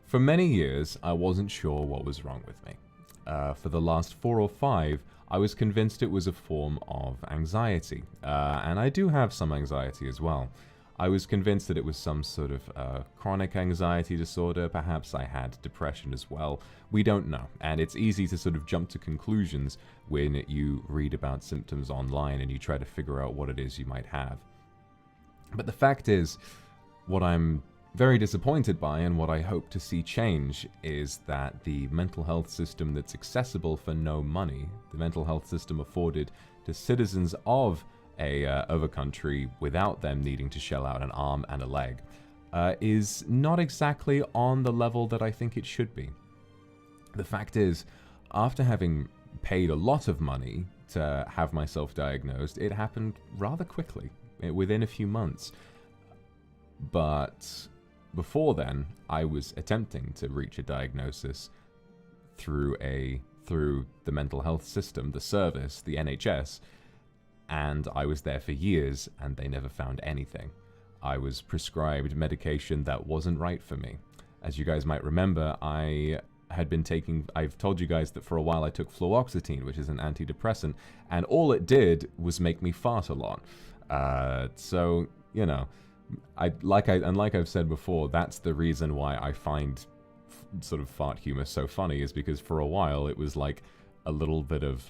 For many years, I wasn't sure what was wrong with me. For the last 4 or 5, I was convinced it was a form of anxiety, and I do have some anxiety as well. I was convinced that it was some sort of chronic anxiety disorder. Perhaps I had depression as well. We don't know, and it's easy to sort of jump to conclusions when you read about symptoms online and you try to figure out what it is you might have. But the fact is, what I'm very disappointed by and what I hope to see change is that the mental health system that's accessible for no money, the mental health system afforded to citizens of a country without them needing to shell out an arm and a leg, is not exactly on the level that I think it should be. The fact is, after having paid a lot of money to have myself diagnosed, it happened rather quickly, within a few months. But before then, I was attempting to reach a diagnosis through the mental health system, the service, the NHS, and I was there for years and they never found anything. I was prescribed medication that wasn't right for me. As you guys might remember, I've told you guys that for a while I took fluoxetine, which is an antidepressant, and all it did was make me fart a lot. So, you know, like I've said before, that's the reason why I find sort of fart humor so funny, is because for a while it was like a little bit of,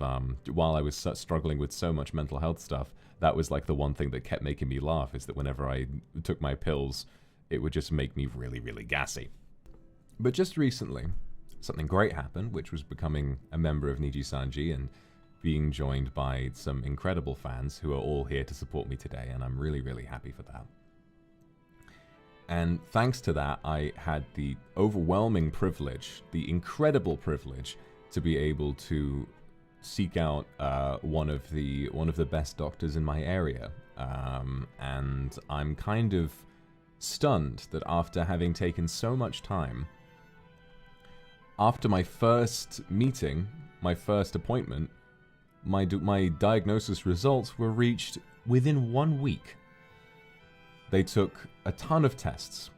while I was struggling with so much mental health stuff, that was like the one thing that kept making me laugh, is that whenever I took my pills, it would just make me really, really gassy. But just recently, something great happened, which was becoming a member of Niji-Sanji and being joined by some incredible fans who are all here to support me today, and I'm really, really happy for that. And thanks to that, I had the overwhelming privilege, the incredible privilege, to be able to seek out one of the best doctors in my area. And I'm kind of stunned that after having taken so much time, after my first meeting, my first appointment, my diagnosis results were reached within 1 week. They took a ton of tests.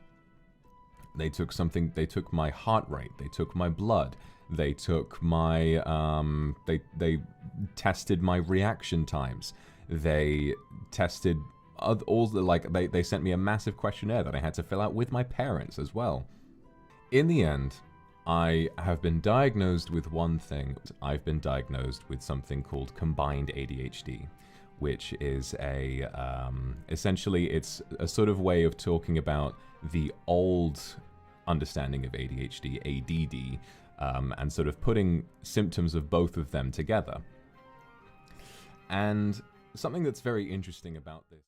They took my heart rate, they took my blood, they took my, they tested my reaction times, they tested they sent me a massive questionnaire that I had to fill out with my parents as well. In the end, I have been diagnosed with one thing. I've been diagnosed with something called combined ADHD, which is essentially it's a sort of way of talking about the old understanding of ADHD, ADD, and sort of putting symptoms of both of them together. And something that's very interesting about this